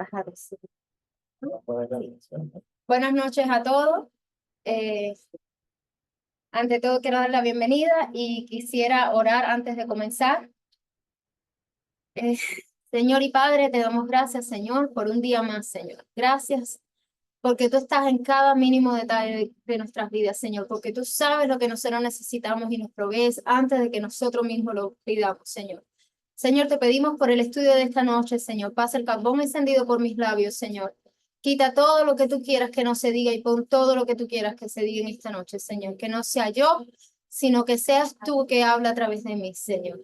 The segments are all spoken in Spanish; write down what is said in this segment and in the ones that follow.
Ajá, sí. Buenas noches a todos. Ante todo quiero dar la bienvenida y quisiera orar antes de comenzar. Señor y Padre, te damos gracias, Señor, por un día más, Señor. Gracias porque tú estás en cada mínimo detalle de nuestras vidas, Señor, porque tú sabes lo que nosotros necesitamos y nos provees antes de que nosotros mismos lo pidamos, Señor. Señor, te pedimos por el estudio de esta noche, Señor. Pasa el carbón encendido por mis labios, Señor. Quita todo lo que tú quieras que no se diga y pon todo lo que tú quieras que se diga en esta noche, Señor. Que no sea yo, sino que seas tú que habla a través de mí, Señor.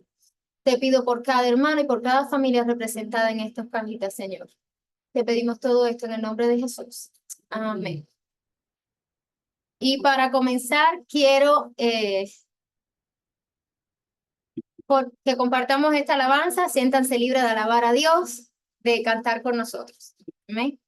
Te pido por cada hermano y por cada familia representada en estas cajitas, Señor. Te pedimos todo esto en el nombre de Jesús. Amén. Y para comenzar, quiero que compartamos esta alabanza. Siéntanse libres de alabar a Dios, de cantar con nosotros. Amén.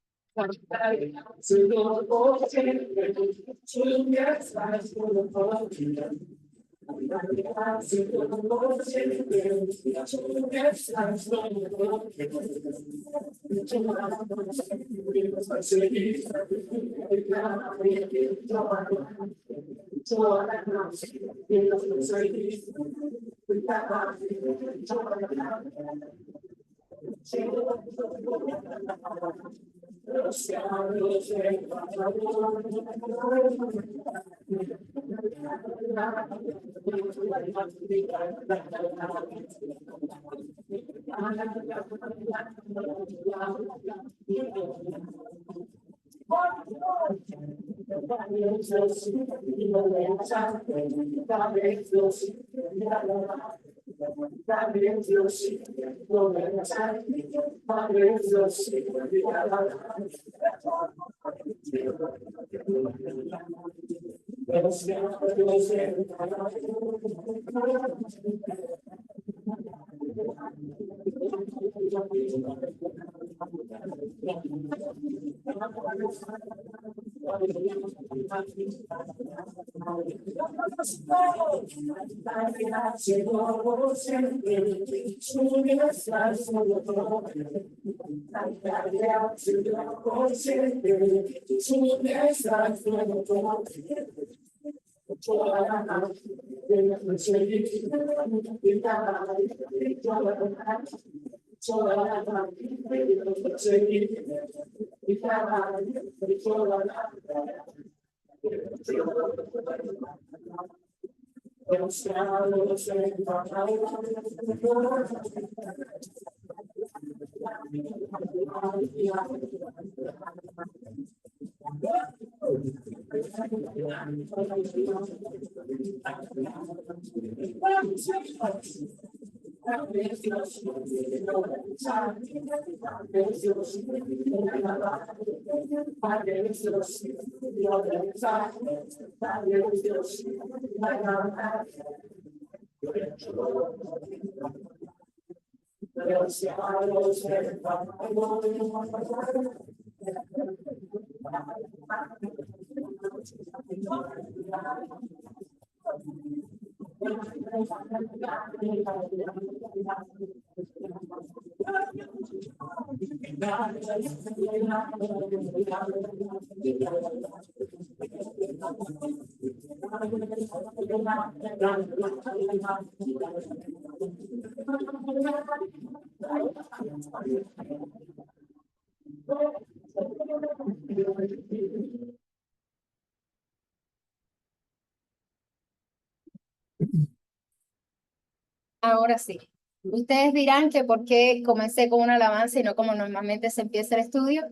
Ahora sí. Ustedes dirán que por qué comencé con una alabanza y no como normalmente se empieza el estudio.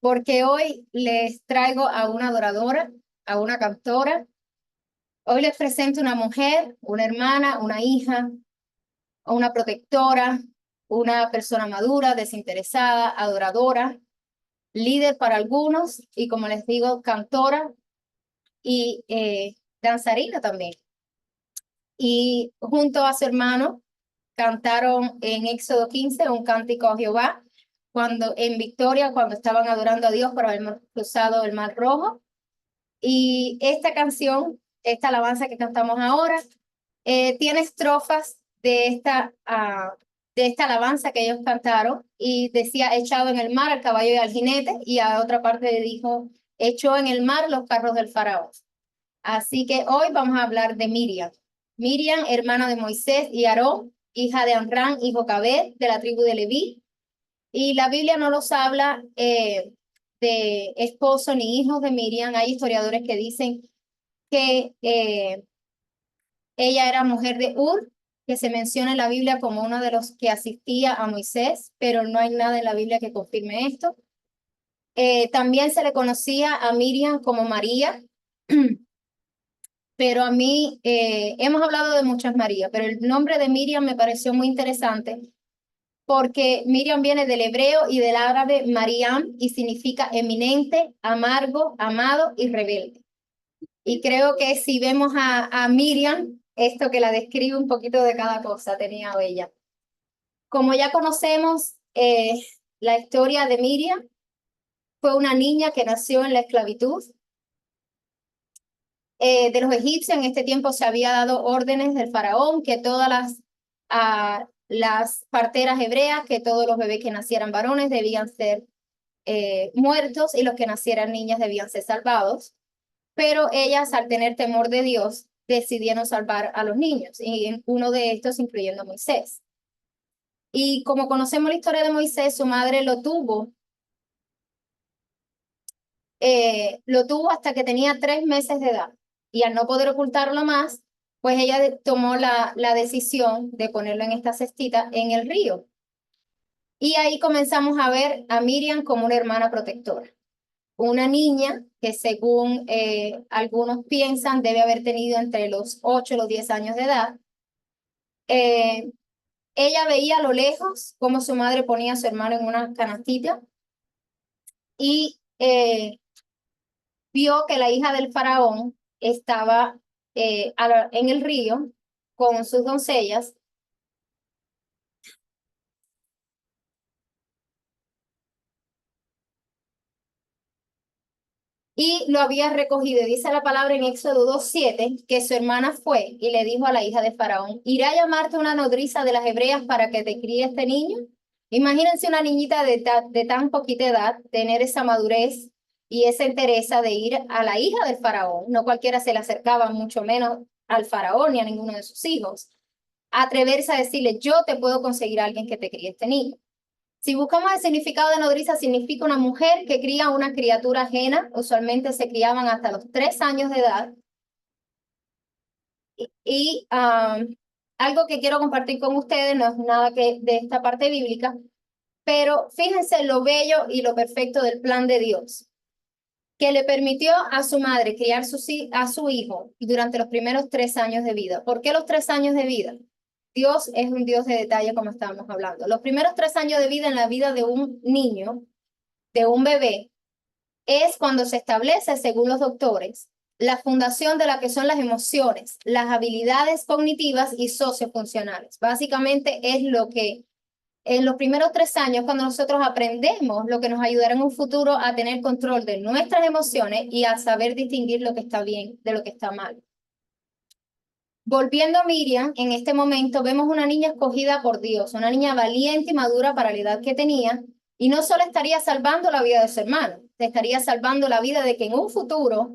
Porque hoy les traigo a una adoradora, a una cantora. Hoy les presento una mujer, una hermana, una hija, una protectora, una persona madura, desinteresada, adoradora, líder para algunos y, como les digo, cantora y danzarina también. Y junto a su hermano cantaron en Éxodo 15 un cántico a Jehová en Victoria, cuando estaban adorando a Dios por haber cruzado el Mar Rojo. Y esta canción, esta alabanza que cantamos ahora, tiene estrofas de esta de esta alabanza que ellos cantaron y decía, echado en el mar al caballo y al jinete, y a otra parte dijo, echó en el mar los carros del faraón. Así que hoy vamos a hablar de Miriam. Miriam, hermana de Moisés y Aarón, hija de Amram y Jocabed, de la tribu de Leví. Y la Biblia no nos habla de esposo ni hijos de Miriam. Hay historiadores que dicen que ella era mujer de Ur, que se menciona en la Biblia como uno de los que asistía a Moisés, pero no hay nada en la Biblia que confirme esto. También se le conocía a Miriam como María, pero a mí hemos hablado de muchas Marías, pero el nombre de Miriam me pareció muy interesante porque Miriam viene del hebreo y del árabe Mariam y significa eminente, amargo, amado y rebelde. Y creo que si vemos a Miriam, esto que la describe un poquito de cada cosa tenía ella. Como ya conocemos la historia de Miriam, fue una niña que nació en la esclavitud de los egipcios. En este tiempo se había dado órdenes del faraón que todas las parteras hebreas, que todos los bebés que nacieran varones debían ser muertos y los que nacieran niñas debían ser salvados. Pero ellas, al tener temor de Dios, decidieron salvar a los niños, y uno de estos incluyendo a Moisés. Y como conocemos la historia de Moisés, su madre lo tuvo hasta que tenía 3 meses de edad. Y al no poder ocultarlo más, pues ella tomó la decisión de ponerlo en esta cestita en el río. Y ahí comenzamos a ver a Miriam como una hermana protectora. Una niña que según algunos piensan debe haber tenido entre los 8 y los 10 años de edad. Ella veía a lo lejos cómo su madre ponía a su hermano en una canastita y vio que la hija del faraón estaba en el río con sus doncellas. Y lo había recogido. Y dice la palabra en Éxodo 2:7 que su hermana fue y le dijo a la hija de Faraón, ¿iré a llamarte una nodriza de las hebreas para que te críe este niño? Imagínense una niñita de tan poquita edad tener esa madurez y esa entereza de ir a la hija del Faraón. No cualquiera se le acercaba, mucho menos al Faraón ni a ninguno de sus hijos. Atreverse a decirle, yo te puedo conseguir a alguien que te críe este niño. Si buscamos el significado de nodriza, significa una mujer que cría una criatura ajena. Usualmente se criaban hasta los 3 años de edad. Y algo que quiero compartir con ustedes, no es nada que de esta parte bíblica, pero fíjense lo bello y lo perfecto del plan de Dios, que le permitió a su madre criar a su hijo durante los primeros 3 años de vida. ¿Por qué los 3 años de vida? Dios es un Dios de detalle, como estábamos hablando. Los primeros 3 años de vida en la vida de un niño, de un bebé, es cuando se establece, según los doctores, la fundación de la que son las emociones, las habilidades cognitivas y sociofuncionales. Básicamente es lo que en los primeros 3 años, cuando nosotros aprendemos, lo que nos ayudará en un futuro a tener control de nuestras emociones y a saber distinguir lo que está bien de lo que está mal. Volviendo a Miriam, en este momento vemos una niña escogida por Dios, una niña valiente y madura para la edad que tenía, y no solo estaría salvando la vida de su hermano, estaría salvando la vida de que en un futuro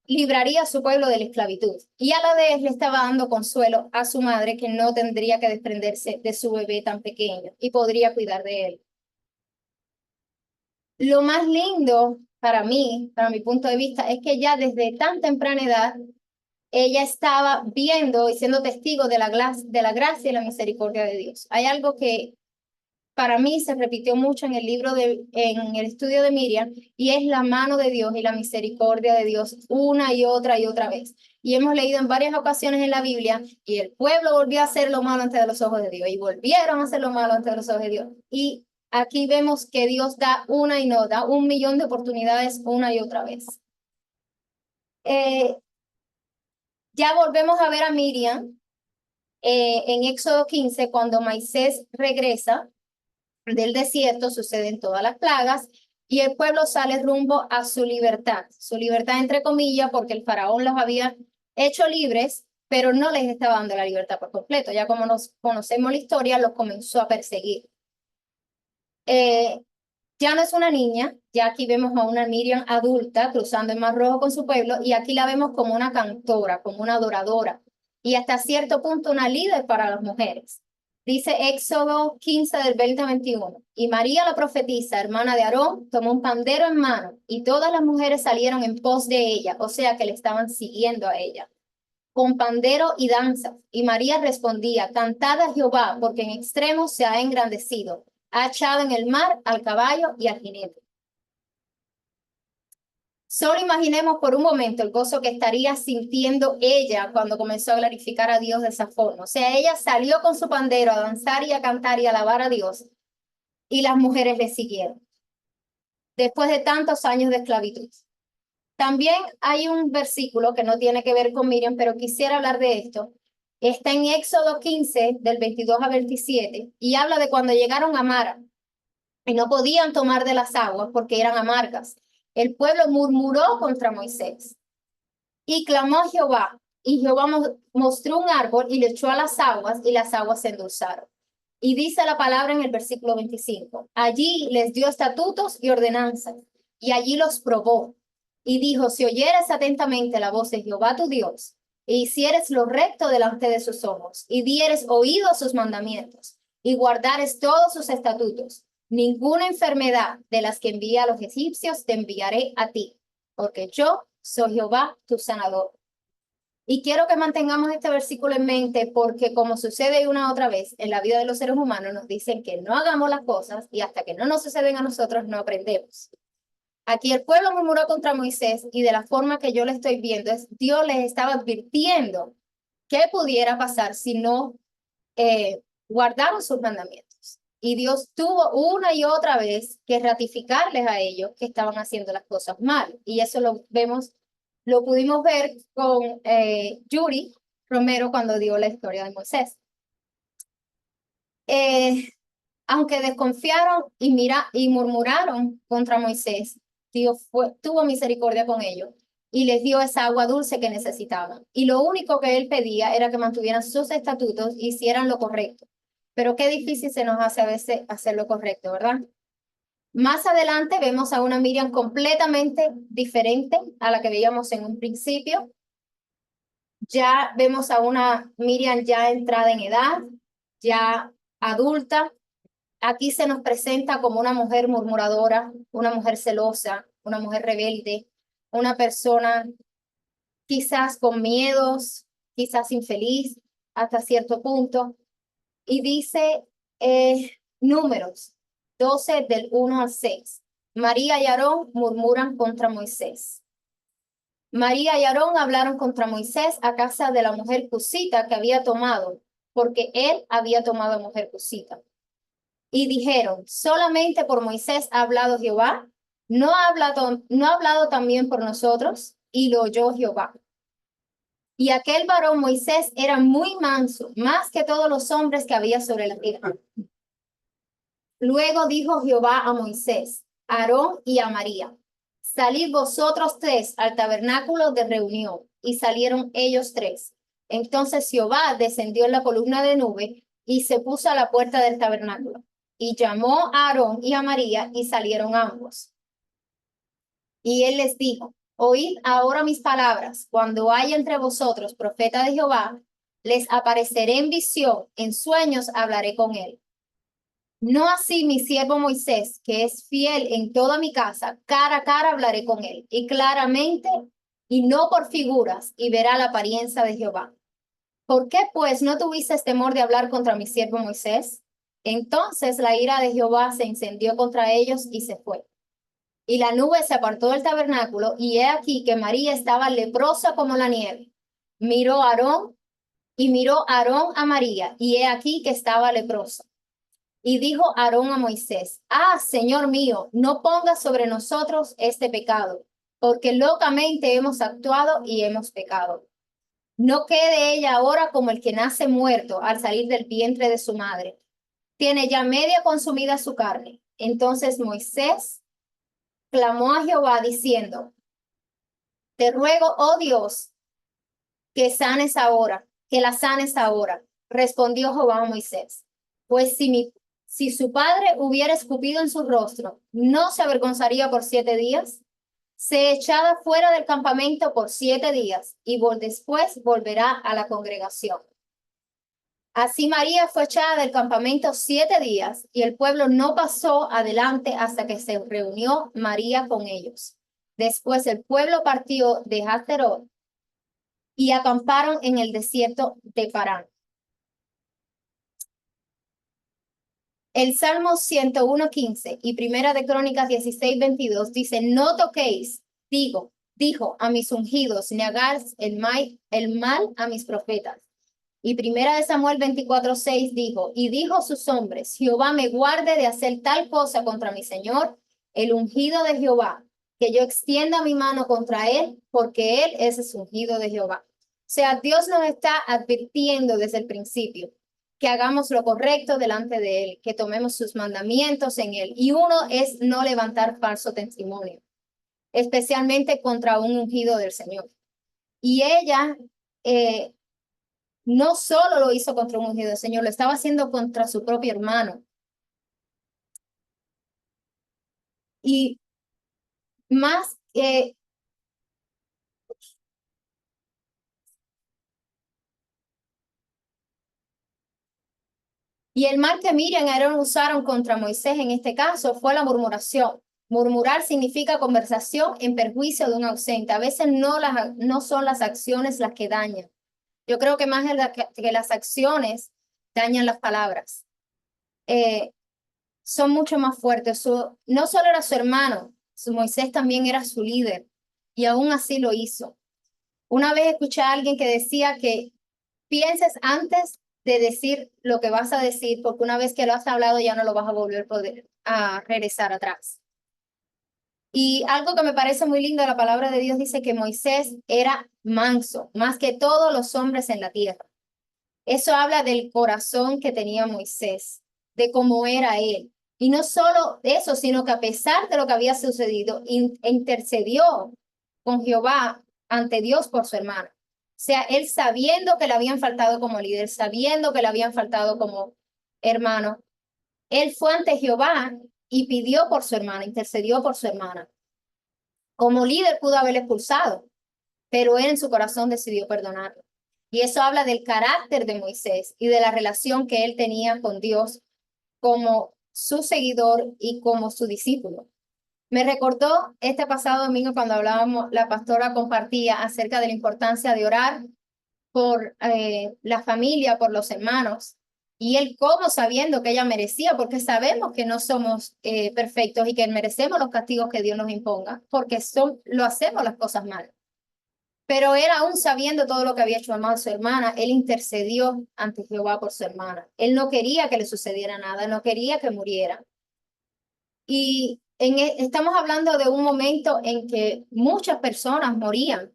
libraría a su pueblo de la esclavitud. Y a la vez le estaba dando consuelo a su madre, que no tendría que desprenderse de su bebé tan pequeño y podría cuidar de él. Lo más lindo para mí, para mi punto de vista, es que ya desde tan temprana edad ella estaba viendo y siendo testigo de la gracia y la misericordia de Dios. Hay algo que para mí se repitió mucho en en el estudio de Miriam, y es la mano de Dios y la misericordia de Dios una y otra vez. Y hemos leído en varias ocasiones en la Biblia, y el pueblo volvió a hacer lo malo ante los ojos de Dios, y volvieron a hacer lo malo ante los ojos de Dios. Y aquí vemos que Dios da una y no, da 1.000.000 de oportunidades una y otra vez. Ya volvemos a ver a Miriam en Éxodo 15, cuando Moisés regresa del desierto, suceden todas las plagas y el pueblo sale rumbo a su libertad entre comillas, porque el faraón los había hecho libres, pero no les estaba dando la libertad por completo. Ya como nos conocemos la historia, los comenzó a perseguir. Ya no es una niña, ya aquí vemos a una Miriam adulta cruzando el Mar Rojo con su pueblo y aquí la vemos como una cantora, como una adoradora y hasta cierto punto una líder para las mujeres. Dice Éxodo 15 del 20 al 21. Y María la profetisa, hermana de Aarón, tomó un pandero en mano y todas las mujeres salieron en pos de ella, o sea que le estaban siguiendo a ella, con pandero y danzas. Y María respondía, cantad a Jehová, porque en extremo se ha engrandecido, ha echado en el mar al caballo y al jinete. Solo imaginemos por un momento el gozo que estaría sintiendo ella cuando comenzó a glorificar a Dios de esa forma. O sea, ella salió con su pandero a danzar y a cantar y a alabar a Dios y las mujeres le siguieron después de tantos años de esclavitud. También hay un versículo que no tiene que ver con Miriam, pero quisiera hablar de esto. Está en Éxodo 15, del 22 a 27, y habla de cuando llegaron a Mara y no podían tomar de las aguas porque eran amargas. El pueblo murmuró contra Moisés y clamó a Jehová, y Jehová mostró un árbol y le echó a las aguas, y las aguas se endulzaron. Y dice la palabra en el versículo 25, allí les dio estatutos y ordenanzas, y allí los probó. Y dijo, si oyeres atentamente la voz de Jehová tu Dios, e hicieres lo recto delante de sus ojos, y dieres oído a sus mandamientos, y guardares todos sus estatutos, ninguna enfermedad de las que envía a los egipcios te enviaré a ti, porque yo soy Jehová tu sanador. Y quiero que mantengamos este versículo en mente porque como sucede una otra vez en la vida de los seres humanos, nos dicen que no hagamos las cosas y hasta que no nos suceden a nosotros no aprendemos. Aquí el pueblo murmuró contra Moisés y de la forma que yo le estoy viendo es Dios les estaba advirtiendo qué pudiera pasar si no guardaron sus mandamientos. Y Dios tuvo una y otra vez que ratificarles a ellos que estaban haciendo las cosas mal. Y eso lo pudimos ver con Yuri Romero cuando dio la historia de Moisés. Aunque desconfiaron y murmuraron contra Moisés, Dios tuvo misericordia con ellos y les dio esa agua dulce que necesitaban. Y lo único que él pedía era que mantuvieran sus estatutos y hicieran lo correcto. Pero qué difícil se nos hace a veces hacer lo correcto, ¿verdad? Más adelante vemos a una Miriam completamente diferente a la que veíamos en un principio. Ya vemos a una Miriam ya entrada en edad, ya adulta. Aquí se nos presenta como una mujer murmuradora, una mujer celosa, una mujer rebelde, una persona quizás con miedos, quizás infeliz hasta cierto punto. Y dice Números 12 del 1 al 6. María y Aarón murmuran contra Moisés. María y Aarón hablaron contra Moisés a casa de la mujer cusita que había tomado, porque él había tomado mujer cusita. Y dijeron, solamente por Moisés ha hablado Jehová, no ha hablado también por nosotros, y lo oyó Jehová. Y aquel varón Moisés era muy manso, más que todos los hombres que había sobre la tierra. Luego dijo Jehová a Moisés, a Aarón y a María, salid vosotros tres al tabernáculo de reunión. Y salieron ellos tres. Entonces Jehová descendió en la columna de nube y se puso a la puerta del tabernáculo. Y llamó a Aarón y a María y salieron ambos. Y él les dijo, oíd ahora mis palabras. Cuando haya entre vosotros profeta de Jehová, les apareceré en visión, en sueños hablaré con él. No así mi siervo Moisés, que es fiel en toda mi casa, cara a cara hablaré con él, y claramente, y no por figuras, y verá la apariencia de Jehová. ¿Por qué pues no tuviste temor de hablar contra mi siervo Moisés? Entonces la ira de Jehová se encendió contra ellos y se fue. Y la nube se apartó del tabernáculo, y he aquí que María estaba leprosa como la nieve. Miró Aarón a María, y he aquí que estaba leprosa. Y dijo Aarón a Moisés, Señor mío, no pongas sobre nosotros este pecado, porque locamente hemos actuado y hemos pecado. No quede ella ahora como el que nace muerto al salir del vientre de su madre. Tiene ya media consumida su carne. Entonces Moisés clamó a Jehová diciendo, te ruego, oh Dios, que la sanes ahora. Respondió Jehová a Moisés, pues si su padre hubiera escupido en su rostro, ¿no se avergonzaría por 7 días? Se echada fuera del campamento por 7 días y después volverá a la congregación. Así María fue echada del campamento 7 días y el pueblo no pasó adelante hasta que se reunió María con ellos. Después el pueblo partió de Haserot y acamparon en el desierto de Parán. El Salmo 101:15 y Primera de Crónicas 16:22 dice, no toquéis, dijo a mis ungidos, ni hagáis el mal a mis profetas. Y Primera de Samuel 24:6 dijo sus hombres, Jehová me guarde de hacer tal cosa contra mi Señor, el ungido de Jehová, que yo extienda mi mano contra él, porque él es el ungido de Jehová. O sea, Dios nos está advirtiendo desde el principio que hagamos lo correcto delante de él, que tomemos sus mandamientos en él. Y uno es no levantar falso testimonio, especialmente contra un ungido del Señor. Y ella no solo lo hizo contra un ungido del Señor, lo estaba haciendo contra su propio hermano. Y más y el mal que Miriam y Aarón usaron contra Moisés en este caso fue la murmuración. Murmurar significa conversación en perjuicio de un ausente. A veces no son las acciones las que dañan. Yo creo que más que las acciones dañan las palabras. Son mucho más fuertes. No solo era su hermano, Moisés también era su líder y aún así lo hizo. Una vez escuché a alguien que decía que pienses antes de decir lo que vas a decir, porque una vez que lo has hablado ya no lo vas a volver a regresar atrás. Y algo que me parece muy lindo, la palabra de Dios dice que Moisés era manso, más que todos los hombres en la tierra. Eso habla del corazón que tenía Moisés, de cómo era él. Y no solo eso, sino que a pesar de lo que había sucedido, intercedió con Jehová ante Dios por su hermano. O sea, él sabiendo que le habían faltado como líder, sabiendo que le habían faltado como hermano, él fue ante Jehová y pidió por su hermana, intercedió por su hermana. Como líder pudo haberle expulsado, pero él en su corazón decidió perdonarlo. Y eso habla del carácter de Moisés y de la relación que él tenía con Dios como su seguidor y como su discípulo. Me recordó este pasado domingo cuando hablábamos, la pastora compartía acerca de la importancia de orar por la familia, por los hermanos, y él como sabiendo que ella merecía, porque sabemos que no somos perfectos y que merecemos los castigos que Dios nos imponga, porque lo hacemos las cosas mal. Pero él aún sabiendo todo lo que había hecho a su hermana, él intercedió ante Jehová por su hermana. Él no quería que le sucediera nada, no quería que muriera. Y estamos hablando de un momento en que muchas personas morían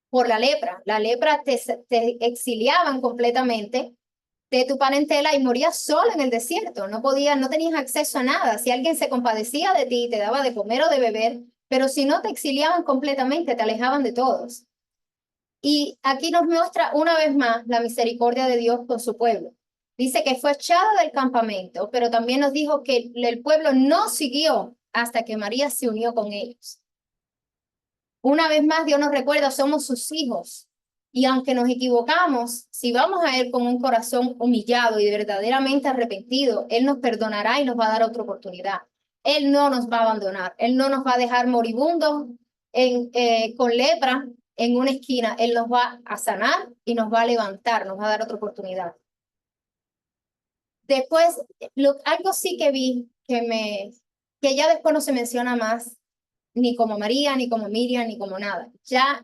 por la lepra. La lepra te exiliaban completamente de tu parentela y morías solo en el desierto. No tenías acceso a nada. Si alguien se compadecía de ti, te daba de comer o de beber, pero si no te exiliaban completamente, te alejaban de todos. Y aquí nos muestra una vez más la misericordia de Dios con su pueblo. Dice que fue echada del campamento, pero también nos dijo que el pueblo no siguió hasta que María se unió con ellos. Una vez más, Dios nos recuerda, somos sus hijos. Y aunque nos equivocamos, si vamos a Él con un corazón humillado y verdaderamente arrepentido, Él nos perdonará y nos va a dar otra oportunidad. Él no nos va a abandonar. Él no nos va a dejar moribundos con lepra en una esquina. Él nos va a sanar y nos va a levantar, nos va a dar otra oportunidad. Después, algo sí que vi que ya después no se menciona más, ni como María, ni como Miriam, ni como nada. Ya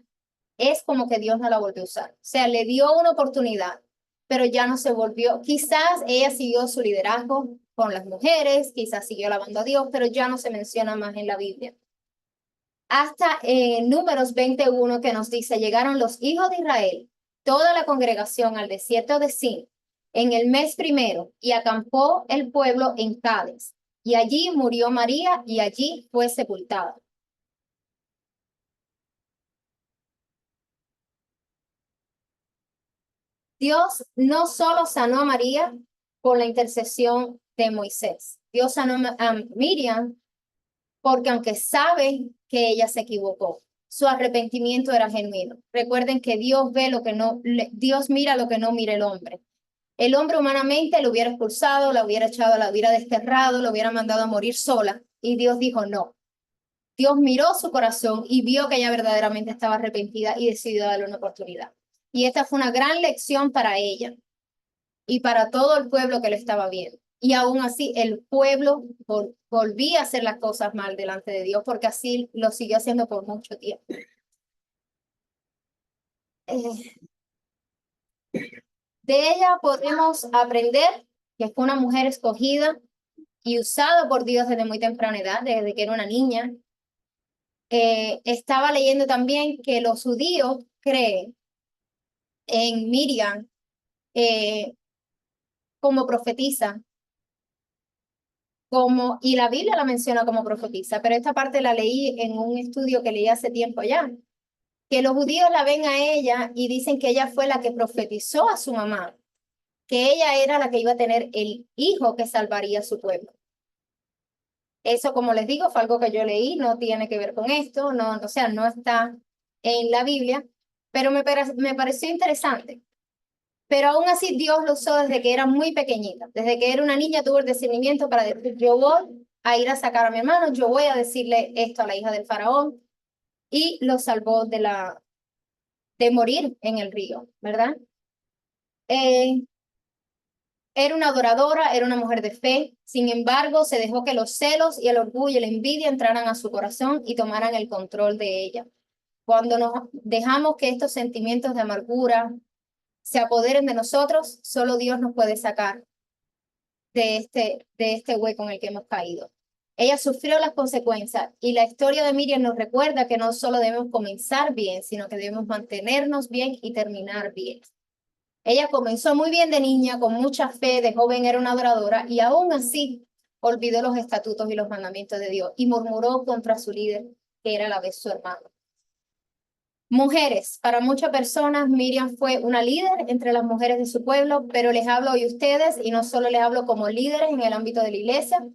es como que Dios no la volvió a usar. O sea, le dio una oportunidad, pero ya no se volvió. Quizás ella siguió su liderazgo con las mujeres, quizás siguió alabando a Dios, pero ya no se menciona más en la Biblia. Hasta Números 21 que nos dice, llegaron los hijos de Israel, toda la congregación al desierto de Sin, en el mes primero, y acampó el pueblo en Cades. Y allí murió María y allí fue sepultada. Dios no solo sanó a María por la intercesión de Moisés. Dios sanó a Miriam porque aunque sabe que ella se equivocó, su arrepentimiento era genuino. Recuerden que Dios ve lo que no, Dios mira lo que no mira el hombre. El hombre humanamente lo hubiera expulsado, la hubiera echado, la hubiera desterrado, lo hubiera mandado a morir sola. Y Dios dijo no. Dios miró su corazón y vio que ella verdaderamente estaba arrepentida y decidió darle una oportunidad. Y esta fue una gran lección para ella y para todo el pueblo que lo estaba viendo. Y aún así el pueblo volvía a hacer las cosas mal delante de Dios porque así lo siguió haciendo por mucho tiempo. Eh, de ella podemos aprender que fue una mujer escogida y usada por Dios desde muy temprana edad, desde que era una niña. Estaba leyendo también que los judíos creen en Miriam como profetisa, y la Biblia la menciona como profetisa, pero esta parte la leí en un estudio que leí hace tiempo ya, que los judíos la ven a ella y dicen que ella fue la que profetizó a su mamá, que ella era la que iba a tener el hijo que salvaría a su pueblo. Eso, como les digo, fue algo que yo leí, no tiene que ver con esto, no, o sea, no está en la Biblia, pero me pareció interesante. Pero aún así Dios lo usó desde que era muy pequeñita, desde que era una niña tuvo el discernimiento para decir, yo voy a ir a sacar a mi hermano, yo voy a decirle esto a la hija del faraón, y lo salvó de morir en el río, ¿verdad? Eh, Era una adoradora, era una mujer de fe, sin embargo, se dejó que los celos y el orgullo y la envidia entraran a su corazón y tomaran el control de ella. Cuando nos dejamos que estos sentimientos de amargura se apoderen de nosotros, solo Dios nos puede sacar de este hueco en el que hemos caído. Ella sufrió las consecuencias y la historia de Miriam nos recuerda que no solo debemos comenzar bien, sino que debemos mantenernos bien y terminar bien. Ella comenzó muy bien de niña, con mucha fe, de joven era una adoradora y aún así olvidó los estatutos y los mandamientos de Dios y murmuró contra su líder, que era a la vez su hermano. Mujeres, para muchas personas Miriam fue una líder entre las mujeres de su pueblo, pero les hablo hoy a ustedes y no solo les hablo como líderes en el ámbito de la iglesia,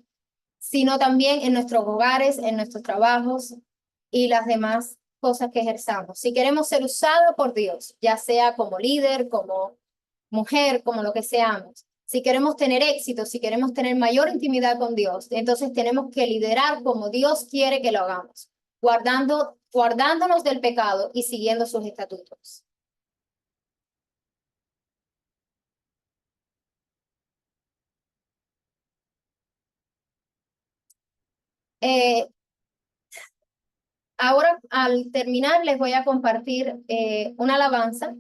sino también en nuestros hogares, en nuestros trabajos y las demás cosas que ejerzamos. Si queremos ser usados por Dios, ya sea como líder, como mujer, como lo que seamos, si queremos tener éxito, si queremos tener mayor intimidad con Dios, entonces tenemos que liderar como Dios quiere que lo hagamos, guardándonos del pecado y siguiendo sus estatutos. Eh, Ahora, al terminar, les voy a compartir una alabanza.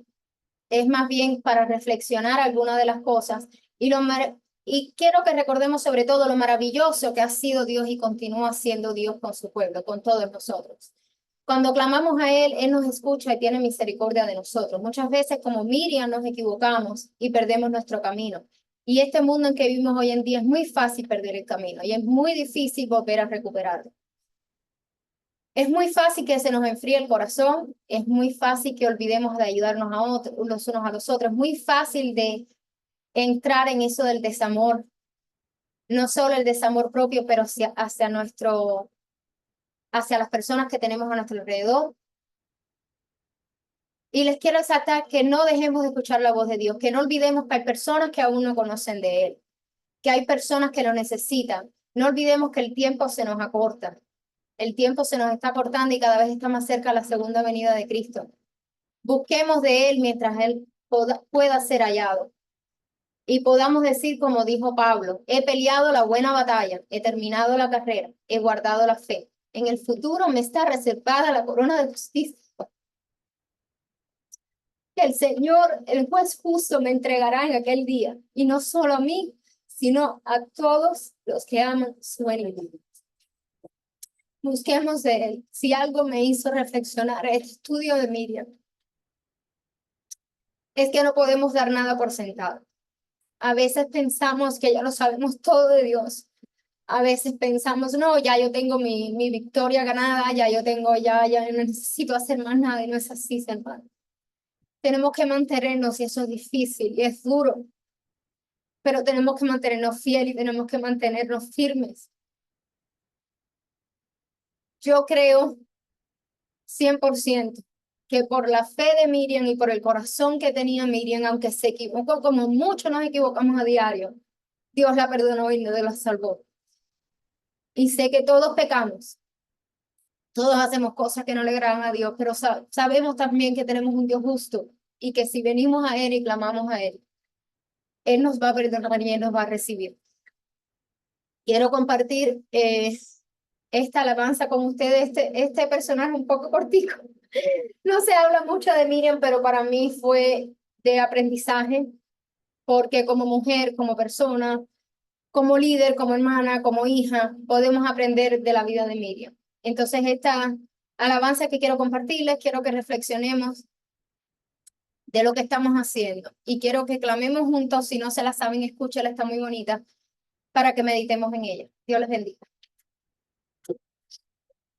Es más bien para reflexionar algunas de las cosas y quiero que recordemos sobre todo lo maravilloso que ha sido Dios y continúa siendo Dios con su pueblo, con todos nosotros. Cuando clamamos a Él nos escucha y tiene misericordia de nosotros. Muchas veces, como Miriam, nos equivocamos y perdemos nuestro camino. Y este mundo en que vivimos hoy en día es muy fácil perder el camino y es muy difícil volver a recuperarlo. Es muy fácil que se nos enfríe el corazón, es muy fácil que olvidemos de ayudarnos a otros, los unos a los otros, es muy fácil de entrar en eso del desamor, no solo el desamor propio, pero hacia las personas que tenemos a nuestro alrededor. Y les quiero exaltar que no dejemos de escuchar la voz de Dios, que no olvidemos que hay personas que aún no conocen de Él, que hay personas que lo necesitan. No olvidemos que el tiempo se nos acorta, el tiempo se nos está cortando y cada vez está más cerca la segunda venida de Cristo. Busquemos de Él mientras Él pueda ser hallado. Y podamos decir, como dijo Pablo, he peleado la buena batalla, he terminado la carrera, he guardado la fe. En el futuro me está reservada la corona de justicia. Que el Señor, el juez justo, me entregará en aquel día. Y no solo a mí, sino a todos los que aman su venida. Busquemos de Él. Si algo me hizo reflexionar este estudio de Miriam, es que no podemos dar nada por sentado. A veces pensamos que ya lo sabemos todo de Dios. A veces pensamos, no, ya yo tengo mi victoria ganada, ya yo tengo, ya no necesito hacer más nada, y no es así, hermano. Tenemos que mantenernos, y eso es difícil y es duro, pero tenemos que mantenernos fieles y tenemos que mantenernos firmes. Yo creo 100% que por la fe de Miriam y por el corazón que tenía Miriam, aunque se equivocó, como muchos nos equivocamos a diario, Dios la perdonó y la salvó. Y sé que todos pecamos, todos hacemos cosas que no le agradan a Dios, pero sabemos también que tenemos un Dios justo y que si venimos a Él y clamamos a Él nos va a perdonar y Él nos va a recibir. Quiero compartir esta alabanza con ustedes. Este personaje un poco cortico. No se habla mucho de Miriam, pero para mí fue de aprendizaje, porque como mujer, como persona, como líder, como hermana, como hija, podemos aprender de la vida de Miriam. Entonces, esta alabanza que quiero compartirles, quiero que reflexionemos de lo que estamos haciendo y quiero que clamemos juntos. Si no se la saben, escúchala, está muy bonita, para que meditemos en ella. Dios les bendiga.